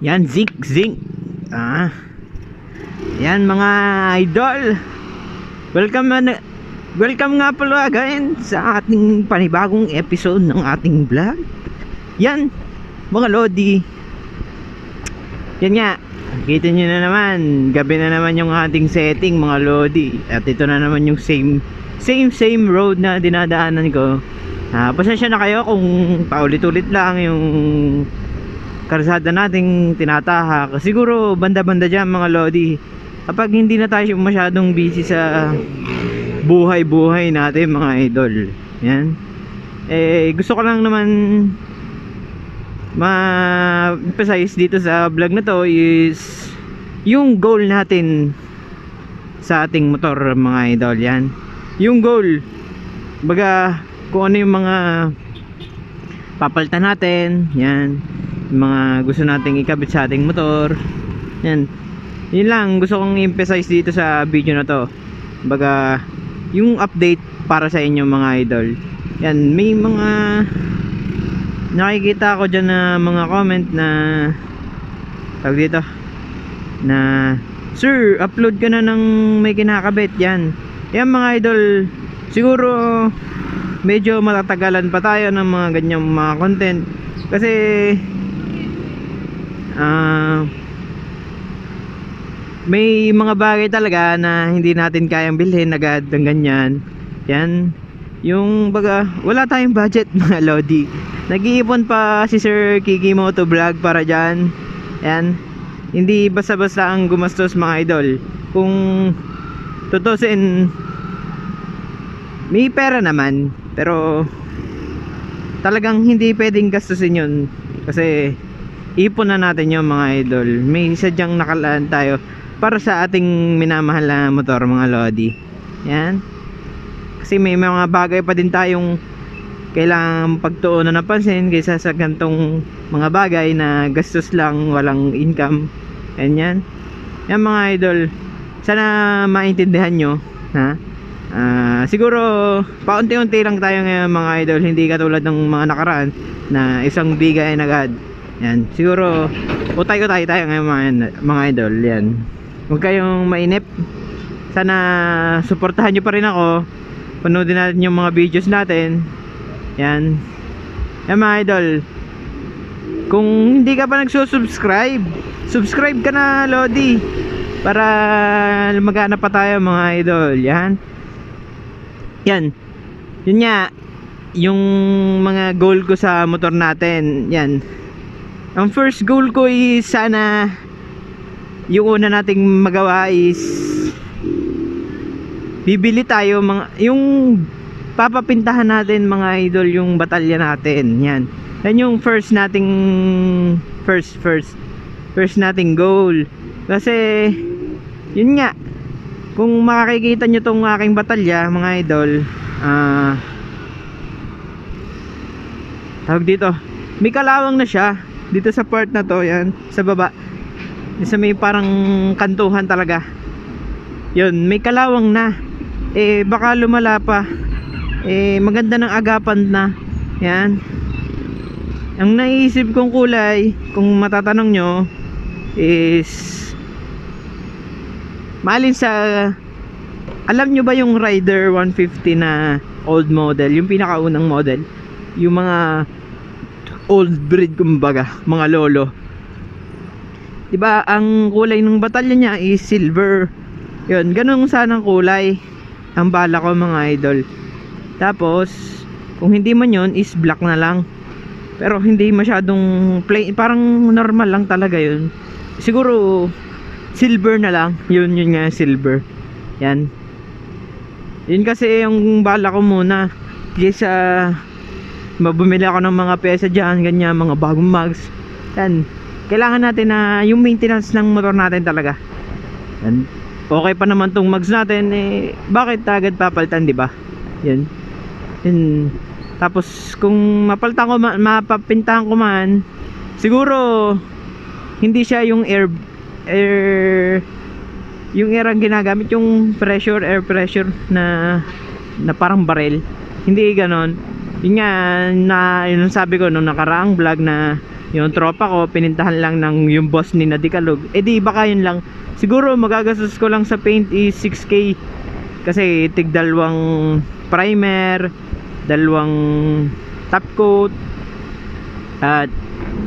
Yan, zik zik. Yan mga idol. Welcome nga pala again sa ating panibagong episode ng ating vlog. Yan, mga lodi. Yan nga, kita nyo na naman, gabi na naman yung ating setting mga lodi. At ito na naman yung same road na dinadaanan ko. Pasensya na kayo kung paulit-ulit lang yung karsada nating tinatahak. Siguro banda-banda dyan mga lodi, kapag hindi na tayo masyadong busy sa buhay-buhay natin mga idol. Yan, gusto ko lang naman ma-emphasize dito sa vlog na to is yung goal natin sa ating motor mga idol. Yan, yung goal, baga kung ano yung mga papalitan natin, yan, mga gusto nating ikabit sa ating motor. Yan, yun lang gusto kong emphasize dito sa video na to. Baga yung update para sa inyo mga idol. Yan, may mga nakikita ko dyan na mga comment na tawag dito na, "Sir, upload ka na ng may kinakabit." Yan mga idol, siguro medyo matatagalan pa tayo ng mga ganyang mga content kasi may mga bagay talaga na hindi natin kayang bilhin agad ng ganyan. Yan, yung baga wala tayong budget mga lodi. Nag-iipon pa si Sir Kiki Moto Vlog para dyan. Yan, hindi basta-basta ang gumastos mga idol. Kung tutusin, may pera naman, pero talagang hindi pwedeng gastusin yun kasi ipon na natin yung mga idol. May sadyang nakalaan tayo para sa ating minamahal na motor mga lodi. Yan, kasi may mga bagay pa din tayong kailangan pagtuunan ng pansin kaysa sa gantong mga bagay na gastos lang, walang income. Yan mga idol, sana maintindihan nyo, ha? Siguro paunti-unti lang tayo ngayon mga idol, hindi katulad ng mga nakaraan na isang bigay na agad. Yan, siguro utay-utay tayo ngayon mga idol. Yan, huwag kayong mainip. Sana suportahan nyo pa rin ako, panoodin natin yung mga videos natin. Yan mga idol, kung hindi ka pa nagsusubscribe, subscribe ka na lodi, para magana pa tayo mga idol. Yan, yun nga yung mga goal ko sa motor natin. Yan, ang first goal ko is sana yung una nating magawa is bibili tayo yung papapintahan natin mga idol, yung batalya natin. Yan yung first nating goal. Kasi yun nga, kung makikita nyo tong aking batalya mga idol, tawag dito, may kalawang na siya dito sa part na to. Yan, sa baba, sa may parang kantuhan talaga, yun, may kalawang na. Baka lumala pa, maganda ng agapan na. Yan, ang naisip kong kulay, kung matatanong nyo, is maalin sa, alam nyo ba yung Rider 150 na old model, yung pinakaunang model, yung mga old breed kumbaga, mga lolo, diba ang kulay ng batalya niya is silver. Yun, ganun sanang kulay ang bala ko mga idol. Tapos kung hindi man yun is black na lang, pero hindi masyadong plain, parang normal lang talaga yun. Siguro silver na lang, yun nga, silver. Yan kasi yung bala ko muna, kaysa mabumili ako ng mga pyesa dyan, ganyan, mga bagong mags. Yan, kailangan natin na yung maintenance ng motor natin talaga. Yan, okay pa naman tong mags natin, bakit agad papalitan, diba? Yan, tapos kung mapapintahan ko man, siguro hindi siya yung air ang ginagamit, yung air pressure na parang barrel, hindi ganon. Yun nga, yun ang sabi ko nung nakaraang vlog na Yung tropa ko pinintahan lang ng yung boss ni Nadikalog, eh di baka yun lang. Siguro magagastos ko lang sa paint is 6K, kasi tig dalawang primer, dalawang top coat, at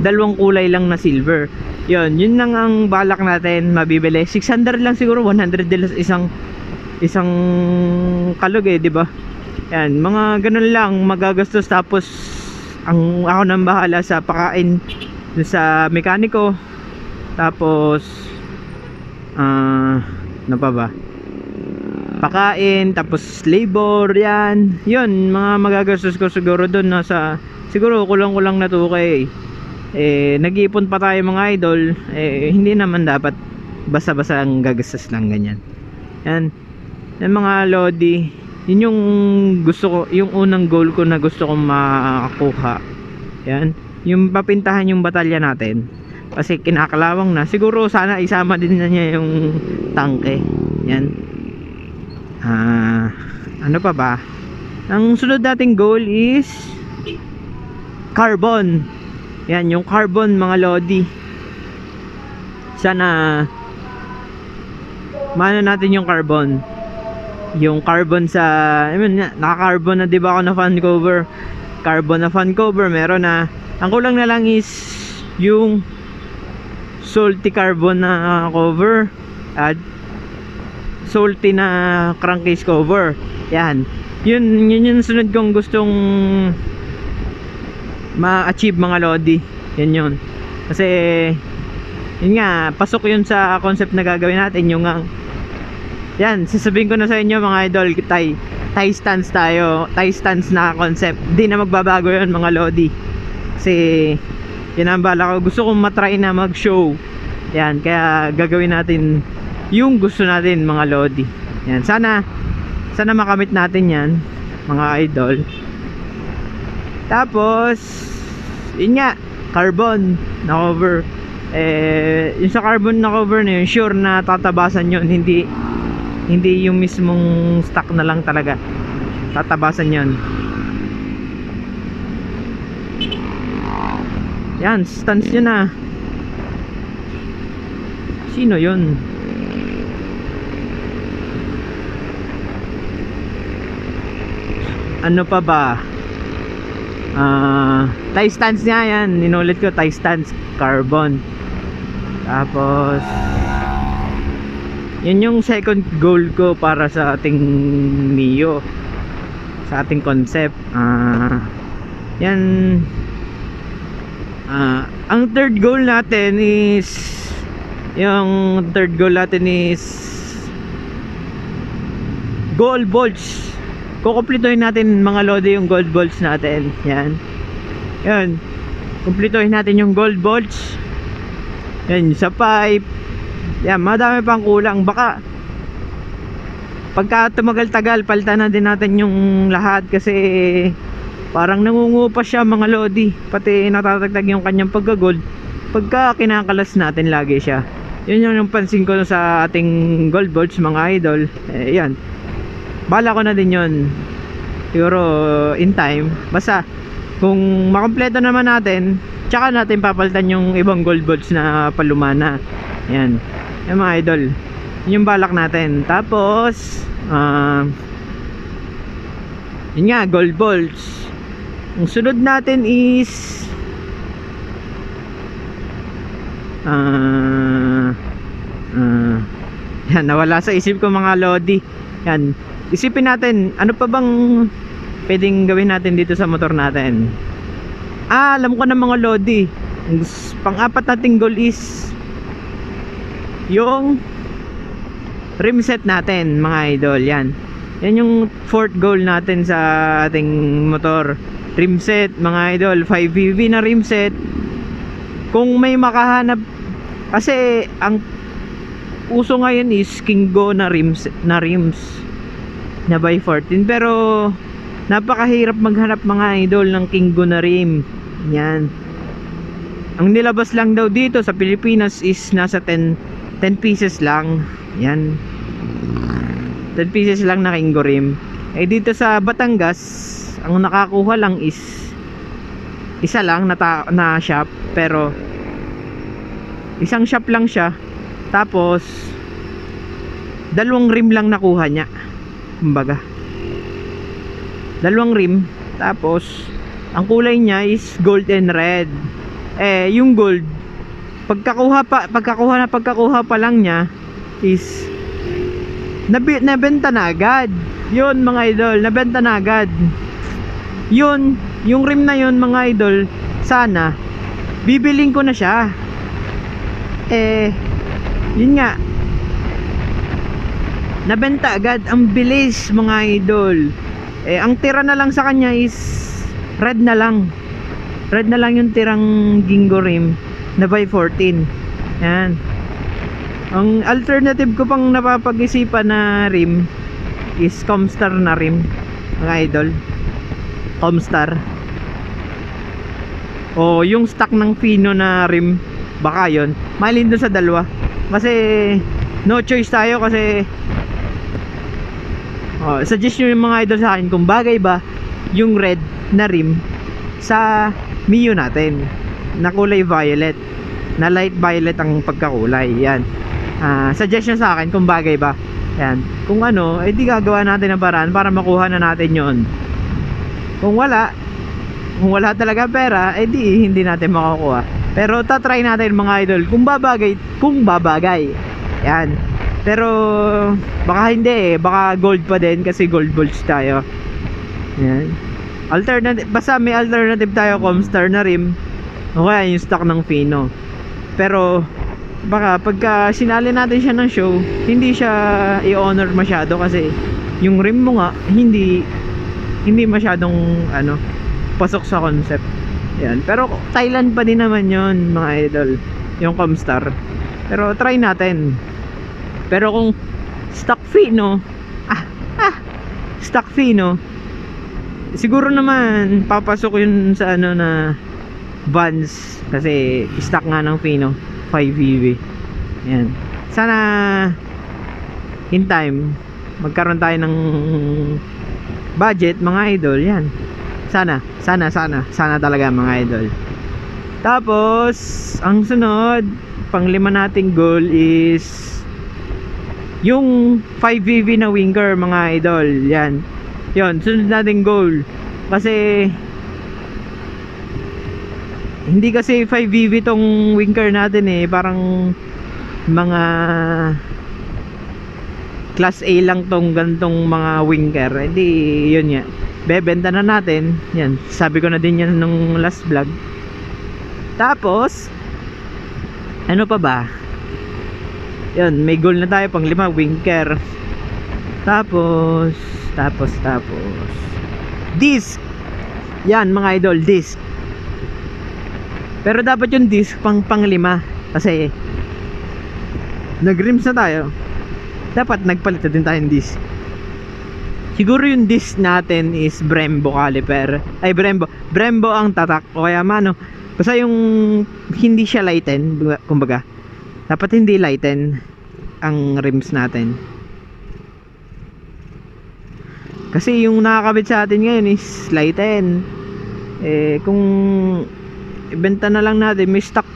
dalawang kulay lang na silver. Yun lang ang balak natin mabibili. 600 lang siguro, 100 din isang kalog eh, di ba? Yan, mga ganun lang magagastos. Tapos ako nang bahala sa pakain sa mekaniko. Tapos ano pa ba? Pakain, tapos labor, yan. Yun, mga magagastos ko siguro doon, nasa siguro kulang-kulang na 2K. Nag-iipon pa tayo mga idol. Hindi naman dapat basta-basta ang gagastos lang ganyan. Yan. Yan mga lodi. Yun yung gusto ko, yung unang goal ko na gusto kong makakuha. Yan. Yung papintahan yung batalya natin. Kasi kinakalawang na. Siguro sana isama din na niya yung tangke. Yan. Ano pa ba? Ang sunod nating goal is carbon. Yan, yung carbon mga lodi. Sana maano natin yung carbon. Yung carbon sa, I mean, naka-carbon na 'di ba ako na fan cover. Carbon na fan cover meron na. Ang kulang na lang is yung salty carbon na cover at salty na crankcase cover. Yan. Yun yung sunod kong gustong ma-achieve mga lodi. Yan yun. Kasi yun nga, pasok yun sa concept na gagawin natin. Yung yan, sasabihin ko na sa inyo mga idol, tie stance tayo. Tie stance na concept. Di na magbabago yun mga lodi. Kasi yun ang bala ko. Gusto kong matry na mag-show. Yan, kaya gagawin natin yung gusto natin mga lodi. Yan, sana makamit natin yan mga idol. Tapos yun nga, carbon na cover. Yung sa carbon na cover na yun, sure na tatabasan yun. Hindi yung mismong stock na lang talaga, tatabasan yun. Yan, stance yun na. Sino yun? Ano pa ba? Tie stance niya yan. Inulit ko, tie stance carbon. Tapos yun yung second goal ko para sa ating Mio, sa ating concept. Yan. Ang third goal natin is gold bolts. Kukumplituhin natin mga lodi yung gold bolts natin. Yan. Yan. Kumplituhin natin yung gold bolts. Yan, sa pipe. Yan, madami pang kulang. Baka pagka tumagal-tagal, palitan na din natin yung lahat. Kasi parang nangungupa siya mga lodi. Pati natatagtag yung kanyang pagka-gold. Pagka kinakalas natin lagi siya. Yun yung pansin ko sa ating gold bolts mga idol. Yan. Bala ko na din yun. Siguro in time. Basta kung makompleto naman natin, tsaka natin papalitan yung ibang gold bolts na palumana. Yan. Yan mga idol. Yun yung balak natin. Tapos yun nga, gold bolts. Ang sunod natin is yan, nawala sa isip ko mga lodi. Yan. Isipin natin, ano pa bang pwedeng gawin natin dito sa motor natin? Alam ko na mga lodi. Pang-apat nating goal is yung rim set natin mga idol. Yan yung fourth goal natin sa ating motor. Rim set mga idol, 5VV na rim set. Kung may makahanap, kasi ang uso ngayon is Kingo na rims na by 14, pero napakahirap maghanap mga idol ng Kingo na rim. Yan. Ang nilabas lang daw dito sa Pilipinas is nasa 10 pieces lang. Yan. 10 pieces lang na Kingo rim. Dito sa Batangas, ang nakakuha lang is isa lang na shop. pero isang shop lang siya, tapos dalawang rim lang nakuha niya, kumbaga dalawang rim, tapos ang kulay niya is gold and red. Yung gold, pagkakuha pa lang niya is nabenta na agad. Yun mga idol, nabenta na agad. Yun, yung rim na yun mga idol, sana bibiling ko na siya. Yun nga, nabenta agad, ang bilis mga idol. Ang tira na lang sa kanya is red na lang yung tirang Gingo rim na by 14. Yan. Ang alternative ko pang napapag-isipan na rim is Comstar na rim mga idol. Comstar o yung stock ng Fino na rim, baka yon malin dun sa dalawa, kasi no choice tayo. Kasi suggest nyo yung mga idol sa akin kung bagay ba yung red na rim sa Mio natin na kulay violet, na light violet ang pagkakulay. Yan, suggest nyo sa akin kung bagay ba yan. Kung ano, di gagawa natin ng paraan para makuha na natin yon. Kung wala talaga pera, di hindi natin makukuha. Pero tatry natin mga idol kung babagay. Yan. Pero baka hindi baka gold pa din kasi gold bulge tayo. Yan. Alternative, basta may alternative tayo, Comstar na rim. Okay, yung stock ng Fino. Pero baka pagka sinali natin siya ng show, hindi siya i-honor masyado kasi yung rim mo nga hindi masyadong pasok sa concept. Yan. Pero Thailand pa din naman yon mga idol, yung Comstar. Pero try natin. Pero kung stock Fino, stock Fino, siguro naman papasok yun sa na Vans, kasi stock nga ng Fino 5VV. Yan. Sana in time magkaroon tayo ng budget mga idol. Yan. Sana talaga mga idol. Tapos ang sunod, panglima nating goal is yung 5VV na winger mga idol. Yan. Yun, sunod nating goal. Kasi hindi kasi 5VV tong winger natin parang mga class A lang tong gantong mga winger. Hindi, yun nga, bebenta na natin. Yan, sabi ko na din yan nung last vlog. Tapos ano pa ba? Yun, may goal na tayo pang 5 winger. Tapos disc. Yan mga idol, disc. Pero dapat yung disc pang 5 kasi nag-rims na tayo. Dapat nagpalit na din tayong disc. Siguro yung disc natin is Brembo caliper. Brembo ang tatak o kaya mano. Basta yung hindi siya lighten, kumbaga. Dapat hindi lighten ang rims natin. Kasi yung nakakabit sa atin ngayon is lighten. Kung ibenta na lang natin, may stock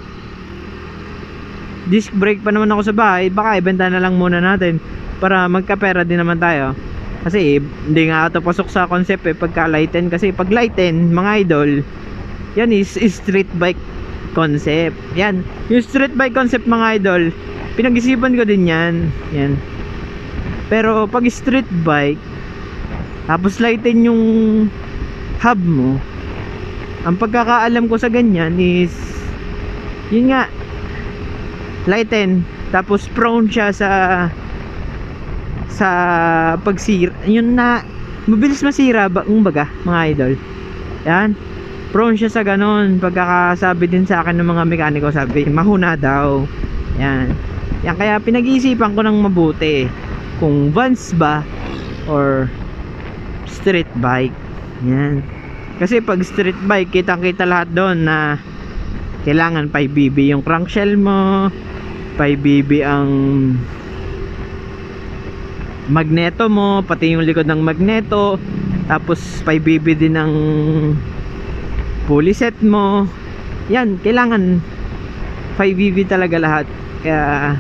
disc brake pa naman ako sa bahay, baka ibenta na lang muna natin para magkapera din naman tayo. Kasi hindi nga ito pasok sa concept pagka lighten. Kasi pag lighten mga idol, yan is street bike concept. Yan, yung street bike concept mga idol, pinag-isipan ko din yan. Yan. Pero pag street bike tapos lighten yung hub mo, ang pagkakaalam ko sa ganyan is yun nga, lighten tapos prone siya sa pagsira. Yun na, mabilis masira kumbaga mga idol. Yan, prone siya sa ganon. Pagkakasabi din sa akin ng mga mekaniko, sabi mahuna daw. Yan, kaya pinag-iisipan ko ng mabuti kung Vans ba or street bike. Yan, kasi pag street bike, kitang kita lahat doon na kailangan 5BB yung crankshell mo, 5BB ang magneto mo, pati yung likod ng magneto, tapos 5BB din ang pulley set mo. yan, kailangan 5BB talaga lahat. Kaya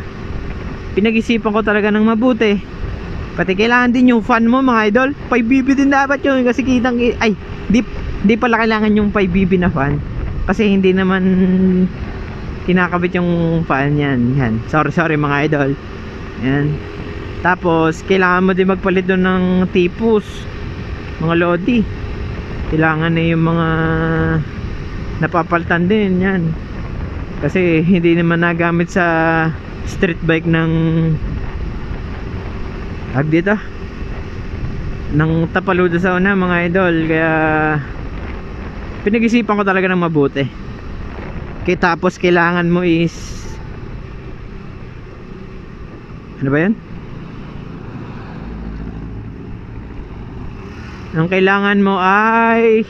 pinag-isipan ko talaga ng mabuti. Pati kailangan din yung fan mo mga idol, 5BB din dapat yun, kasi kitang ay di pala kailangan yung 5BB na fan, kasi hindi naman kinakabit yung fan yan. Yan, sorry mga idol. Yan, tapos kailangan mo din magpalit doon ng tipus, mga lodi. Kailangan na yung mga napapalitan din yan, kasi hindi naman nagamit sa street bike ng dito ng Tapaludo sa una mga idol. Kaya pinag-isipan ko talaga ng mabuti. Kaya tapos kailangan mo is ano ba yan? Ang kailangan mo ay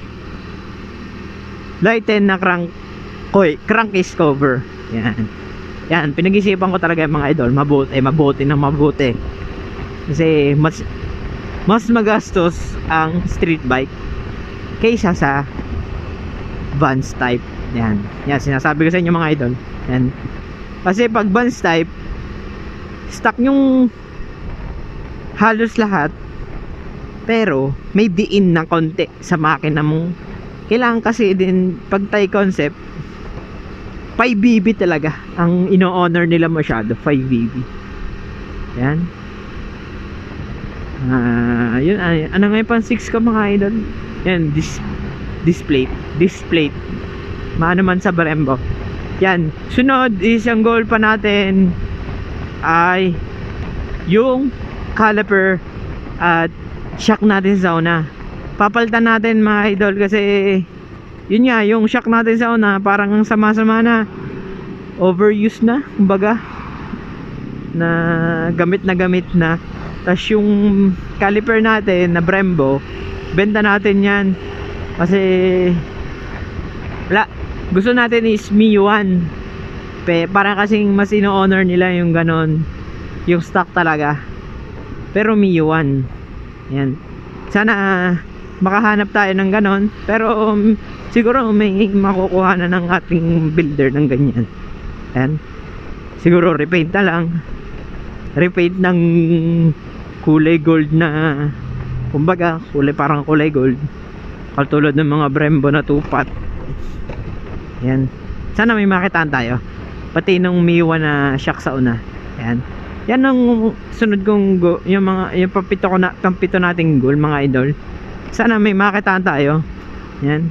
lighten na crankcase cover. Yan, pinag-isipan ko talaga mga idol, mabuti na mabuti. Kasi mas magastos ang street bike kaysa sa Vans type. Yan sinasabi ko sa inyo mga idol. Yan, kasi pag Vans type, stock yung halos lahat, pero may diin na konti sa makina mo. Kailangan kasi din pag Thai concept, 5BB talaga ang ino-honor nila masyado, 5BB. Yan. Yun, ano nga yung pan 6 ko mga idol? Yan, displate maano man sa Brembo. Yan, sunod is yung goal pa natin ay yung caliper at shock natin sa una. Papalitan natin mga idol, kasi yun nga, yung shock natin sa una parang ang sama-sama na, overuse na, kumbaga na gamit na. Tas yung caliper natin na Brembo, benta natin yan kasi wala, gusto natin is Mio 1. Para kasing mas ino-honor nila yung ganon, yung stock talaga, pero Mio 1. Yan, sana makahanap tayo ng ganon, pero siguro may makukuha na ng ating builder ng ganyan. Yan, siguro repaint na lang, repaint ng kulay gold na, kumbaga parang kulay gold, katulad ng mga Brembo na tupat. Yan, sana may makitaan tayo, pati nung Miwa na shock sa una. Yan ang sunod kong yung pampito nating goal mga idol. Sana may makitaan tayo. Yan,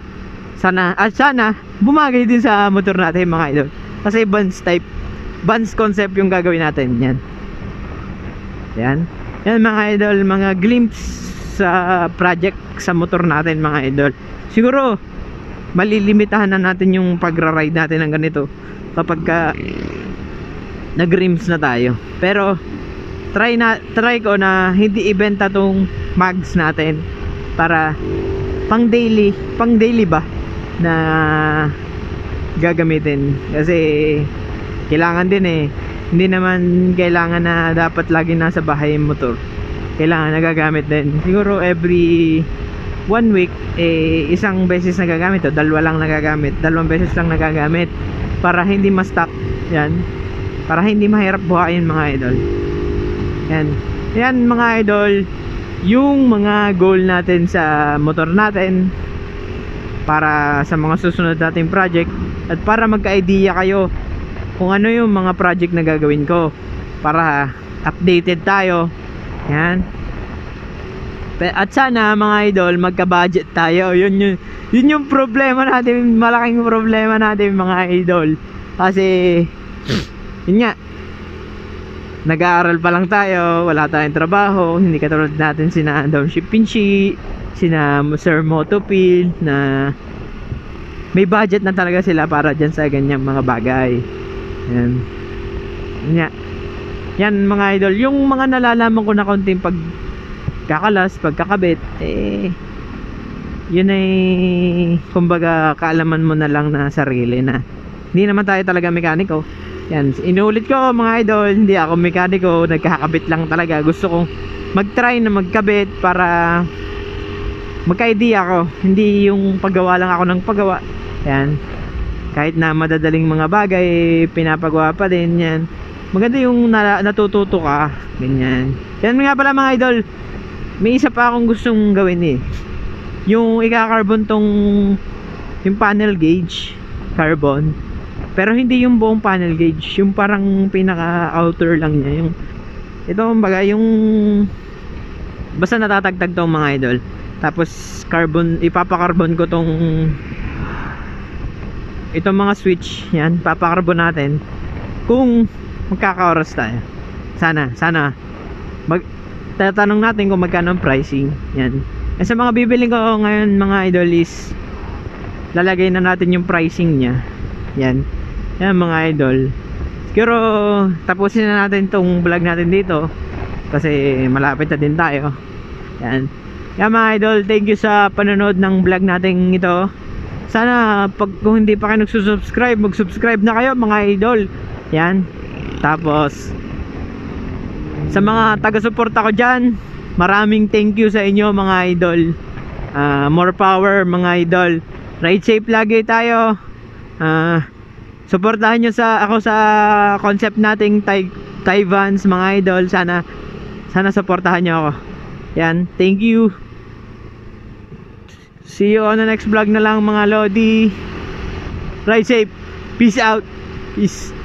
sana bumagay din sa motor natin mga idol, kasi Vans concept yung gagawin natin. Yan mga idol, mga glimpse sa project sa motor natin mga idol. Siguro malilimitahan na natin yung pagra-ride natin ng ganito kapag nag-rims na tayo, pero try ko na hindi ibenta tong mags natin para pang daily ba na gagamitin, kasi kailangan din hindi naman kailangan na dapat lagi nasa bahay yung motor, kailangan nagagamit din. Siguro every 1 week isang beses nagagamit o dalawang beses lang nagagamit, para hindi ma-stock. Yan, para hindi mahirap buhayin mga idol. Yan mga idol, yung mga goal natin sa motor natin para sa mga susunod nating project, at para magka-idea kayo kung ano yung mga project na gagawin ko, para updated tayo. Yan, at sana mga idol magka-budget tayo. Yun yung problema natin, malaking problema natin mga idol, kasi yun nga, nag-aaral pa lang tayo, wala tayong trabaho, hindi katulad natin sina Downship Pinchi, sina Sir Motopil, na may budget na talaga sila para dyan sa ganyang mga bagay. Yan mga idol, yung mga nalalaman ko na konting pagkakabit, yun ay kumbaga kaalaman mo na lang na sarili, na hindi naman tayo talaga mekaniko. Yan, inuulit ko mga idol, hindi ako mekaniko, nagkakabit lang talaga. Gusto kong mag-try na magkabit para magka-idea ako, hindi yung paggawa lang ako ng paggawa. Yan, kahit na madadaling mga bagay, pinapagawa pa din yan. Maganda yung natututo ka, ganyan. Yan nga pala mga idol, may isa pa akong gustong gawin eh. Yung ika-carbon tong yung panel gauge, carbon. Pero hindi yung buong panel gauge, yung parang pinaka-outer lang niya. Yung ito kumbaga yung basta natatagtag tong mga idol. Tapos carbon, ipapa-carbon ko tong itong mga switch, yan, papakarbon natin kung magkaka-oras tayo. Sana tatanong natin kung magkano ang pricing. Yan. Sa mga bibiling ko ngayon mga idol is lalagay na natin yung pricing niya. Yan. Yan mga idol. Siguro tapusin na natin tong vlog natin dito kasi malapit na din tayo. Yan. Yan mga idol, thank you sa panonood ng vlog natin ito. Sana kung hindi pa kayo nagsusubscribe, mag-subscribe na kayo mga idol. Yan. Tapos sa mga taga-suporta ko dyan, maraming thank you sa inyo mga idol. More power mga idol. Ride safe lagi tayo. Suportahan nyo ako sa concept nating Thai Vans mga idol. Sana suportahan nyo ako. Yan, thank you. See you on the next vlog na lang mga Lodi. Ride safe. Peace out. Peace.